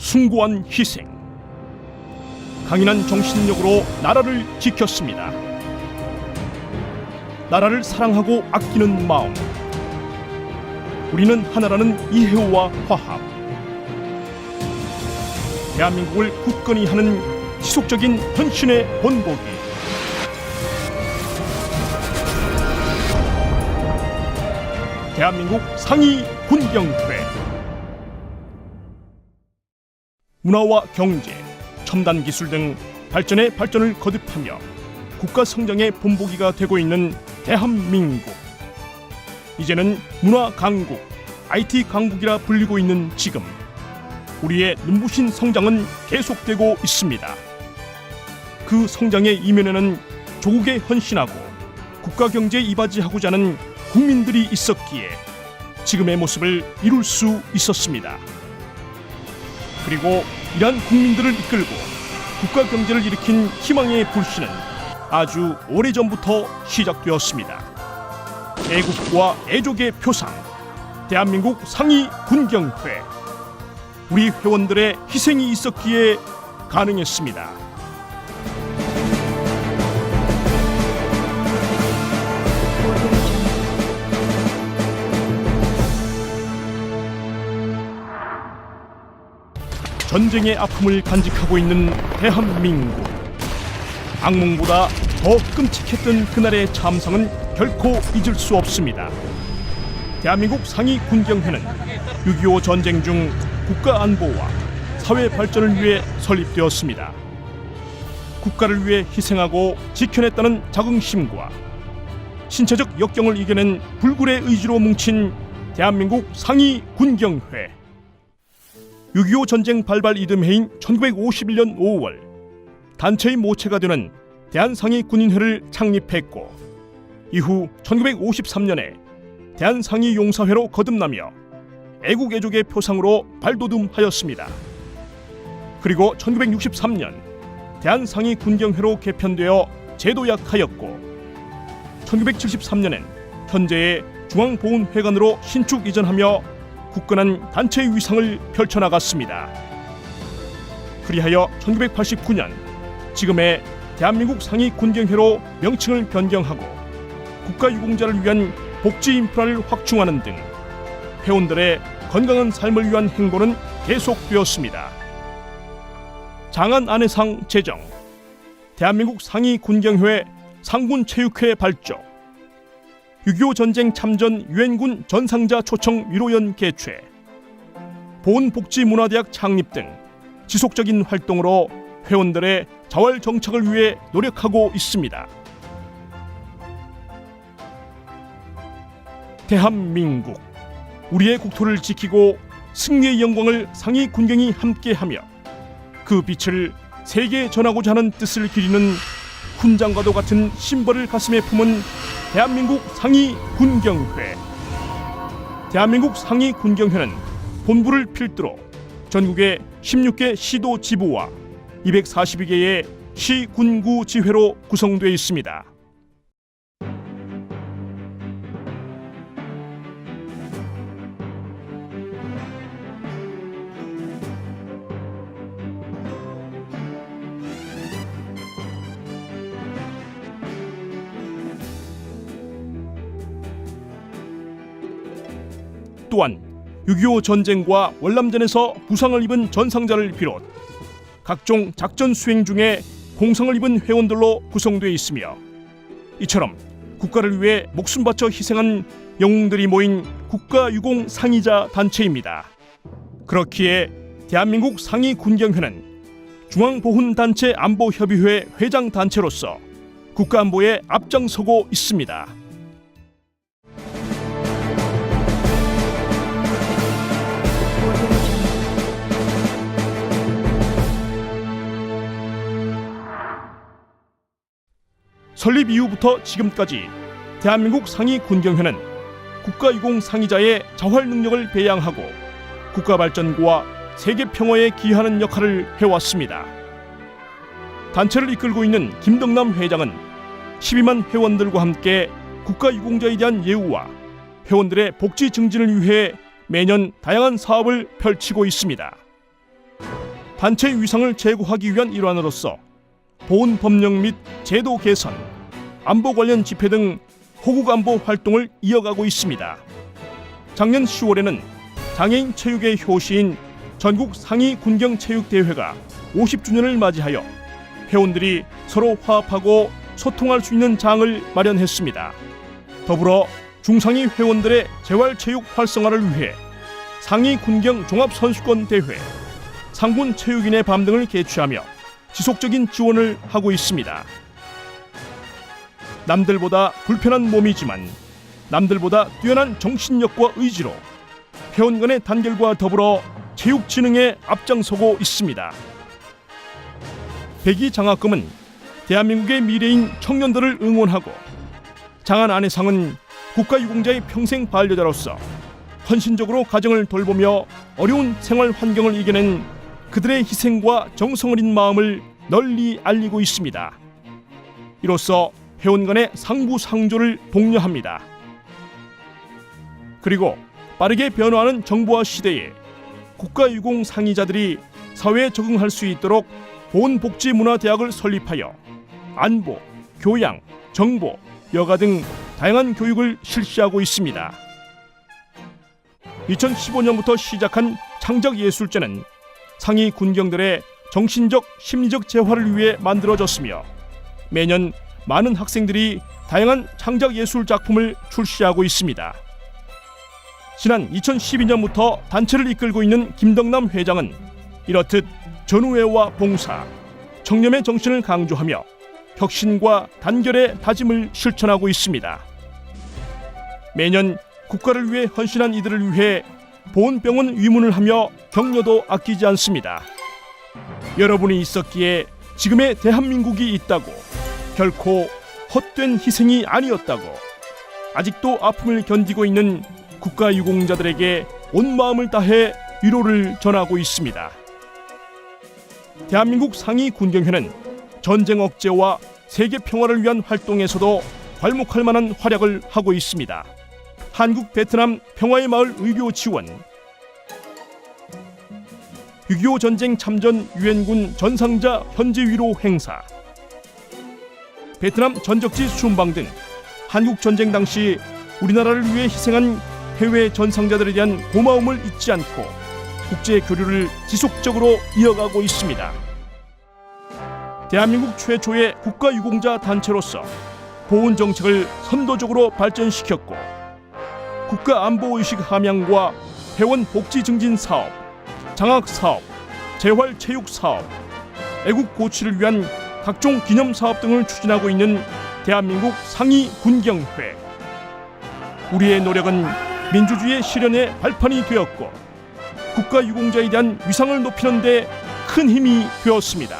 숭고한 희생, 강인한 정신력으로 나라를 지켰습니다. 나라를 사랑하고 아끼는 마음, 우리는 하나라는 이해와 화합, 대한민국을 굳건히 하는 지속적인 헌신의 본보기, 대한민국 상위 군경회. 문화와 경제, 첨단 기술 등 발전에 발전을 거듭하며 국가 성장의 본보기가 되고 있는 대한민국. 이제는 문화 강국, IT 강국이라 불리고 있는 지금, 우리의 눈부신 성장은 계속되고 있습니다. 그 성장의 이면에는 조국에 헌신하고 국가 경제에 이바지하고자 하는 국민들이 있었기에 지금의 모습을 이룰 수 있었습니다. 그리고 이러한 국민들을 이끌고 국가 경제를 일으킨 희망의 불씨는 아주 오래전부터 시작되었습니다. 애국과 애족의 표상, 대한민국 상위 군경회. 우리 회원들의 희생이 있었기에 가능했습니다. 전쟁의 아픔을 간직하고 있는 대한민국. 악몽보다 더 끔찍했던 그날의 참상은 결코 잊을 수 없습니다. 대한민국 상위 군경회는 6.25 전쟁 중 국가 안보와 사회 발전을 위해 설립되었습니다. 국가를 위해 희생하고 지켜냈다는 자긍심과 신체적 역경을 이겨낸 불굴의 의지로 뭉친 대한민국 상위 군경회. 6.25 전쟁 발발 이듬해인 1951년 5월 단체의 모체가 되는 대한상위 군인회를 창립했고, 이후 1953년에 대한상위 용사회로 거듭나며 애국 애족의 표상으로 발돋움하였습니다. 그리고 1963년 대한상위 군경회로 개편되어 제도약하였고, 1973년엔 현재의 중앙보훈회관으로 신축 이전하며 굳건한 단체의 위상을 펼쳐나갔습니다. 그리하여 1989년 지금의 대한민국 상위 군경회로 명칭을 변경하고 국가유공자를 위한 복지 인프라를 확충하는 등 회원들의 건강한 삶을 위한 행보는 계속되었습니다. 장안아내상 제정, 대한민국 상위 군경회 상군체육회 발족, 6.25 전쟁 참전 유엔군 전상자 초청 위로연 개최, 보훈복지문화대학 창립 등 지속적인 활동으로 회원들의 자활 정착을 위해 노력하고 있습니다. 대한민국, 우리의 국토를 지키고 승리의 영광을 상위 군경이 함께하며 그 빛을 세계에 전하고자 하는 뜻을 기리는 훈장과도 같은 심벌을 가슴에 품은 대한민국 상위 군경회. 대한민국 상위 군경회는 본부를 필두로 전국의 16개 시도 지부와 242개의 시, 군, 구 지회로 구성되어 있습니다. 또한 6.25 전쟁과 월남전에서 부상을 입은 전상자를 비롯 각종 작전 수행 중에 공상을 입은 회원들로 구성되어 있으며, 이처럼 국가를 위해 목숨 바쳐 희생한 영웅들이 모인 국가유공 상위자 단체입니다. 그렇기에 대한민국 상위 군경회는 중앙보훈단체 안보협의회 회장 단체로서 국가안보에 앞장서고 있습니다. 설립 이후부터 지금까지 대한민국 상위 군경회는 국가유공 상위자의 자활 능력을 배양하고 국가 발전과 세계 평화에 기여하는 역할을 해왔습니다. 단체를 이끌고 있는 김덕남 회장은 12만 회원들과 함께 국가유공자에 대한 예우와 회원들의 복지 증진을 위해 매년 다양한 사업을 펼치고 있습니다. 단체 위상을 제고하기 위한 일환으로서 보훈 법령 및 제도 개선, 안보 관련 집회 등 호국 안보 활동을 이어가고 있습니다. 작년 10월에는 장애인 체육의 효시인 전국 상위 군경 체육 대회가 50주년을 맞이하여 회원들이 서로 화합하고 소통할 수 있는 장을 마련했습니다. 더불어 중상위 회원들의 재활체육 활성화를 위해 상위 군경 종합선수권 대회, 상군 체육인의 밤 등을 개최하며 지속적인 지원을 하고 있습니다. 남들보다 불편한 몸이지만 남들보다 뛰어난 정신력과 의지로 회원 간의 단결과 더불어 체육 진흥에 앞장서고 있습니다. 백이장학금은 대한민국의 미래인 청년들을 응원하고, 장한아내상은 국가유공자의 평생 반려자로서 헌신적으로 가정을 돌보며 어려운 생활 환경을 이겨낸 그들의 희생과 정성을 인 마음을 널리 알리고 있습니다. 이로써 회원 간의 상부상조를 독려합니다. 그리고 빠르게 변화하는 정보화 시대에 국가유공 상위자들이 사회에 적응할 수 있도록 보훈복지문화대학을 설립하여 안보, 교양, 정보, 여가 등 다양한 교육을 실시하고 있습니다. 2015년부터 시작한 창작예술제는 상위 군경들의 정신적, 심리적 재활을 위해 만들어졌으며 매년 많은 학생들이 다양한 창작예술 작품을 출시하고 있습니다. 지난 2012년부터 단체를 이끌고 있는 김덕남 회장은 이렇듯 전우애와 봉사, 청렴의 정신을 강조하며 혁신과 단결의 다짐을 실천하고 있습니다. 매년 국가를 위해 헌신한 이들을 위해 보훈병원 위문을 하며 격려도 아끼지 않습니다. 여러분이 있었기에 지금의 대한민국이 있다고, 결코 헛된 희생이 아니었다고, 아직도 아픔을 견디고 있는 국가유공자들에게 온 마음을 다해 위로를 전하고 있습니다. 대한민국 상위 군경회는 전쟁 억제와 세계 평화를 위한 활동에서도 괄목할 만한 활약을 하고 있습니다. 한국 베트남 평화의 마을 의료 지원, 6.25 전쟁 참전 유엔군 전상자 현지 위로 행사, 베트남 전적지 순방 등 한국 전쟁 당시 우리나라를 위해 희생한 해외 전상자들에 대한 고마움을 잊지 않고 국제 교류를 지속적으로 이어가고 있습니다. 대한민국 최초의 국가유공자 단체로서 보훈 정책을 선도적으로 발전시켰고, 국가안보의식 함양과 회원 복지 증진 사업, 장학 사업, 재활체육 사업, 애국 고취를 위한 각종 기념 사업 등을 추진하고 있는 대한민국 상위 군경회. 우리의 노력은 민주주의의 실현의 발판이 되었고 국가유공자에 대한 위상을 높이는 데 큰 힘이 되었습니다.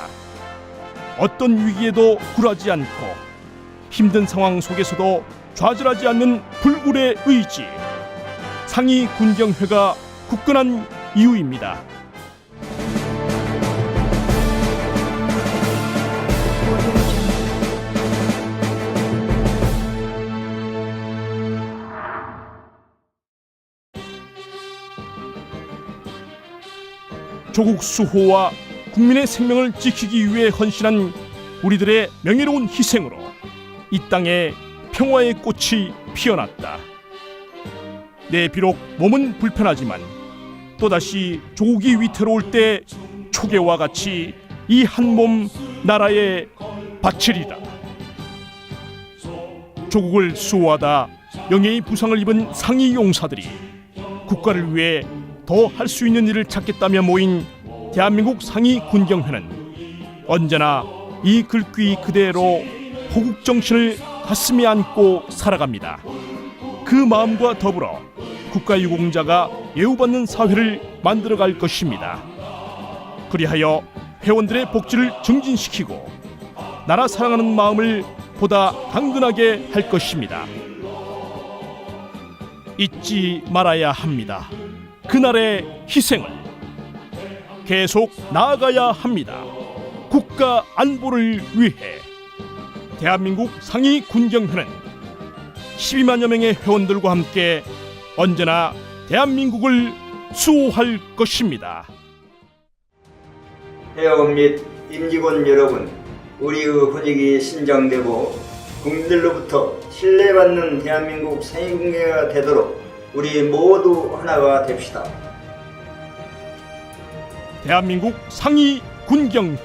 어떤 위기에도 굴하지 않고 힘든 상황 속에서도 좌절하지 않는 불굴의 의지, 상위 군경회가 굳건한 이유입니다. 조국 수호와 국민의 생명을 지키기 위해 헌신한 우리들의 명예로운 희생으로 이 땅에 평화의 꽃이 피어났다. 네, 비록 몸은 불편하지만 또다시 조국이 위태로울 때 초계와 같이 이 한 몸 나라에 바치리라. 조국을 수호하다 명예의 부상을 입은 상위 용사들이 국가를 위해 더 할 수 있는 일을 찾겠다며 모인 대한민국 상위 군경회는 언제나 이 글귀 그대로 호국 정신을 가슴에 안고 살아갑니다. 그 마음과 더불어 국가유공자가 예우받는 사회를 만들어갈 것입니다. 그리하여 회원들의 복지를 증진시키고 나라 사랑하는 마음을 보다 강건하게 할 것입니다. 잊지 말아야 합니다. 그날의 희생을 계속 나아가야 합니다. 국가 안보를 위해 대한민국 상위 군경회는 12만여 명의 회원들과 함께 언제나 대한민국을 수호할 것입니다. 회원 및 임직원 여러분, 우리의 훈육이 신장되고 국민들로부터 신뢰받는 대한민국 상위군계가 되도록 우리 모두 하나가 됩시다. 대한민국 상위 군경회